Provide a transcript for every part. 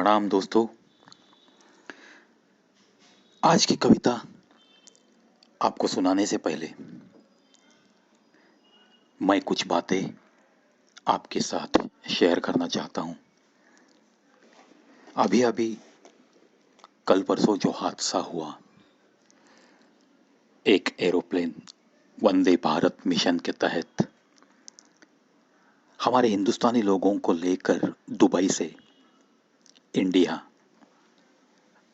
प्रणाम दोस्तों। आज की कविता आपको सुनाने से पहले मैं कुछ बातें आपके साथ शेयर करना चाहता हूं। अभी अभी कल परसों जो हादसा हुआ, एक एरोप्लेन वंदे भारत मिशन के तहत हमारे हिंदुस्तानी लोगों को लेकर दुबई से इंडिया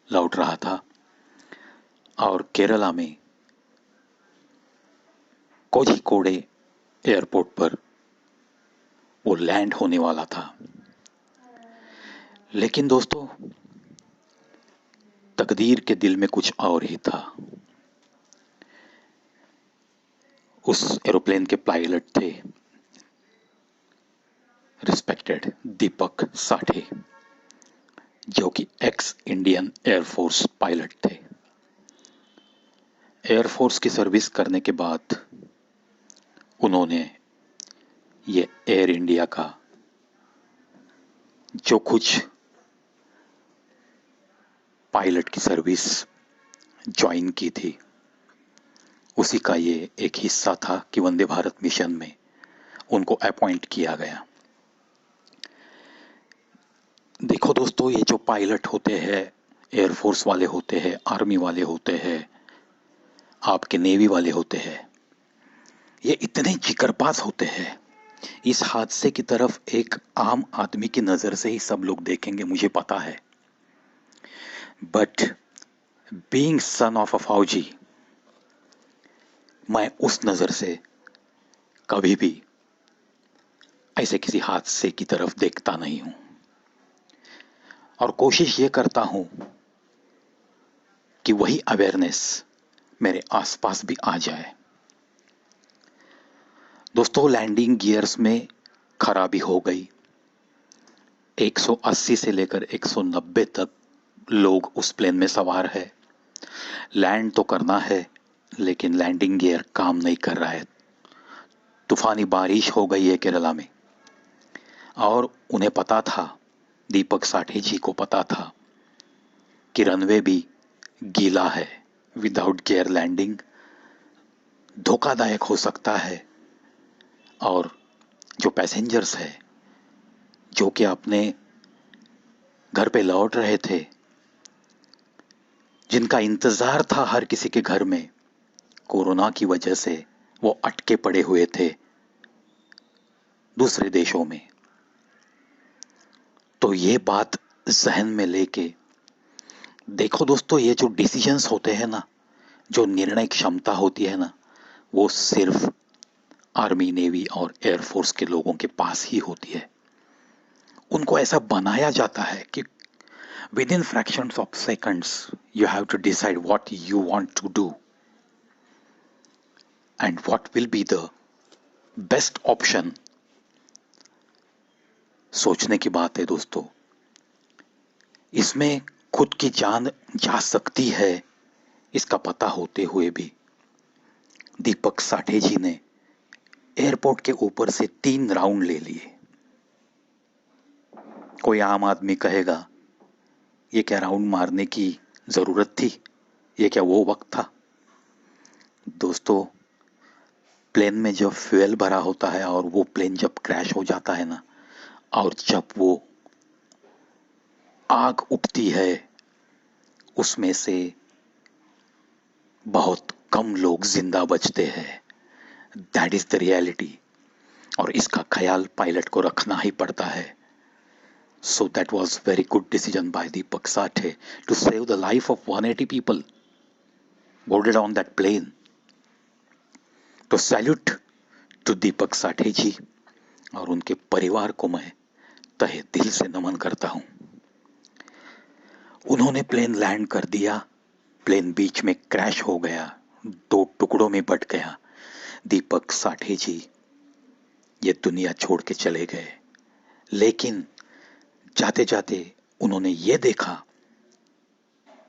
लौट रहा था और केरला में कोझिकोडे एयरपोर्ट पर वो लैंड होने वाला था। लेकिन दोस्तों, तकदीर के दिल में कुछ और ही था। उस एरोप्लेन के पायलट थे रिस्पेक्टेड दीपक साठे, जो कि एक्स इंडियन एयरफोर्स पायलट थे। एयरफोर्स की सर्विस करने के बाद उन्होंने ये एयर इंडिया का जो कुछ पायलट की सर्विस ज्वाइन की थी, उसी का ये एक हिस्सा था कि वंदे भारत मिशन में उनको अपॉइंट किया गया। देखो दोस्तों, ये जो पायलट होते हैं, एयरफोर्स वाले होते हैं, आर्मी वाले होते हैं, आपके नेवी वाले होते हैं, ये इतने जिगरबाज होते हैं। इस हादसे की तरफ एक आम आदमी की नजर से ही सब लोग देखेंगे, मुझे पता है। But being son of a फौजी, मैं उस नजर से कभी भी ऐसे किसी हादसे की तरफ देखता नहीं हूं और कोशिश ये करता हूं कि वही अवेयरनेस मेरे आसपास भी आ जाए। दोस्तों, लैंडिंग गियर्स में खराबी हो गई। 180 से लेकर 190 तक लोग उस प्लेन में सवार है। लैंड तो करना है, लेकिन लैंडिंग गियर काम नहीं कर रहा है। तूफानी बारिश हो गई है केरला में और उन्हें पता था, दीपक साठे जी को पता था कि रनवे भी गीला है। विदाउट गियर लैंडिंग धोखादायक हो सकता है और जो पैसेंजर्स है, जो कि अपने घर पे लौट रहे थे, जिनका इंतजार था हर किसी के घर में, कोरोना की वजह से वो अटके पड़े हुए थे दूसरे देशों में। तो ये बात जहन में लेके देखो दोस्तों, ये जो डिसीजंस होते हैं ना, जो निर्णय क्षमता होती है ना, वो सिर्फ आर्मी, नेवी और एयरफोर्स के लोगों के पास ही होती है। उनको ऐसा बनाया जाता है कि within fractions of seconds you have to decide what you want to do and what will be the best option. सोचने की बात है दोस्तों। इसमें खुद की जान जा सकती है, इसका पता होते हुए भी दीपक साठे जी ने एयरपोर्ट के ऊपर से 3 राउंड ले लिए। कोई आम आदमी कहेगा, ये क्या राउंड मारने की जरूरत थी? ये क्या वो वक्त था? दोस्तों, प्लेन में जब फ्यूल भरा होता है और वो प्लेन जब क्रैश हो जाता है ना, और जब वो आग उठती है, उसमें से बहुत कम लोग जिंदा बचते हैं। That is the reality. और इसका ख्याल पायलट को रखना ही पड़ता है। So that was very good decision by Deepak Sathe to save the life of 180 people boarded on that plane. तो सैल्यूट टू दीपक साठे जी और उनके परिवार को मैं तहे दिल से नमन करता हूं। उन्होंने प्लेन लैंड कर दिया, प्लेन बीच में क्रैश हो गया, 2 टुकड़ों में बट गया। दीपक साठे जी ये दुनिया छोड़ के चले गए, लेकिन जाते जाते उन्होंने ये देखा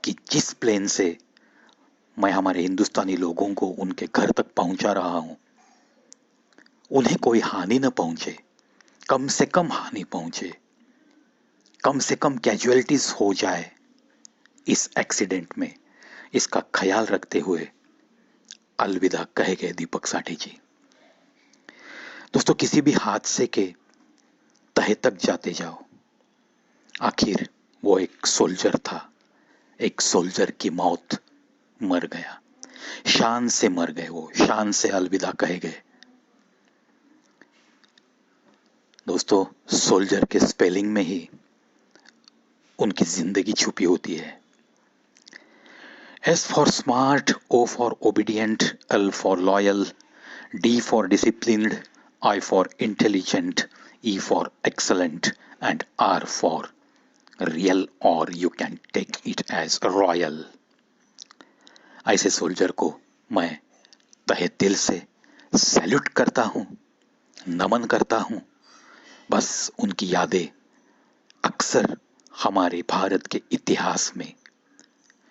कि जिस प्लेन से मैं हमारे हिंदुस्तानी लोगों को उनके घर तक पहुंचा रहा हूं, उन्हें कोई हानि न पहुंचे, कम से कम हानि पहुंचे। कम से कम कैजुअलिटीज हो जाए इस एक्सीडेंट में, इसका ख्याल रखते हुए अलविदा कहे गए दीपक साठे जी। दोस्तों, किसी भी हादसे के तहे तक जाते जाओ, आखिर वो एक सोल्जर था, एक सोल्जर की मौत, मर गया, शान से मर गए, वो शान से अलविदा कहे गए। दोस्तों, सोल्जर के स्पेलिंग में ही उनकी जिंदगी छुपी होती है। S for smart, O for obedient, L for loyal, D for disciplined, I for intelligent, E for excellent, and R for real, or you can take it as royal। ऐसे soldier को मैं तहे दिल से सैल्यूट करता हूं, नमन करता हूं। बस उनकी यादें अक्सर हमारे भारत के इतिहास में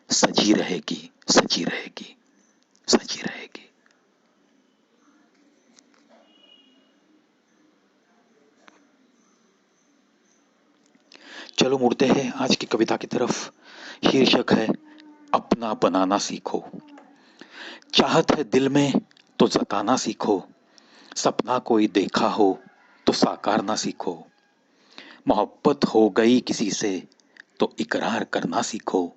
सजी रहेगी, सजी रहेगी, सजी रहेगी। चलो मुड़ते हैं आज की कविता की तरफ। शीर्षक है अपना बनाना सीखो। चाहत है दिल में तो जताना सीखो, सपना कोई देखा हो तो साकारना सीखो। मोहब्बत हो गई किसी से तो इकरार करना सीखो,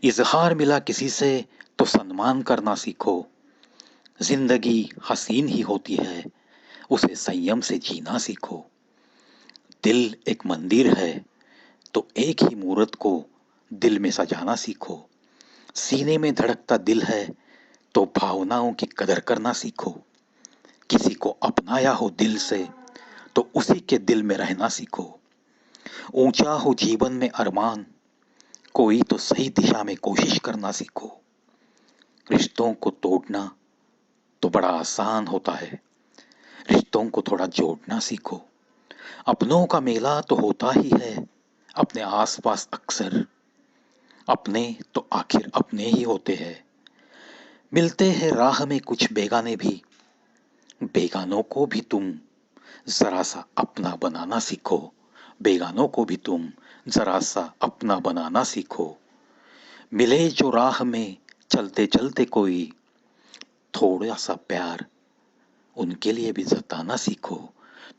इजहार मिला किसी से तो सम्मान करना सीखो। जिंदगी हसीन ही होती है, उसे संयम से जीना सीखो। दिल एक मंदिर है तो एक ही मूरत को दिल में सजाना सीखो। सीने में धड़कता दिल है तो भावनाओं की कदर करना सीखो। किसी को अपनाया हो दिल से तो उसी के दिल में रहना सीखो। ऊंचा हो जीवन में अरमान, कोई तो सही दिशा में कोशिश करना सीखो। रिश्तों को तोड़ना तो बड़ा आसान होता है, रिश्तों को थोड़ा जोड़ना सीखो। अपनों का मेला तो होता ही है अपने आसपास अक्सर, अपने तो आखिर अपने ही होते हैं। मिलते हैं राह में कुछ बेगाने भी, बेगानों को भी तुम जरा सा अपना बनाना सीखो। बेगानों को भी तुम जरा सा अपना बनाना सीखो। मिले जो राह में चलते चलते कोई, थोड़ा सा प्यार उनके लिए भी जताना सीखो।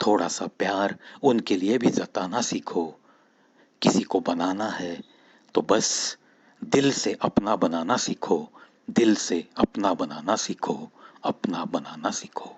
थोड़ा सा प्यार उनके लिए भी जताना सीखो। किसी को बनाना है तो बस दिल से अपना बनाना सीखो। दिल से अपना बनाना सीखो, अपना बनाना सीखो।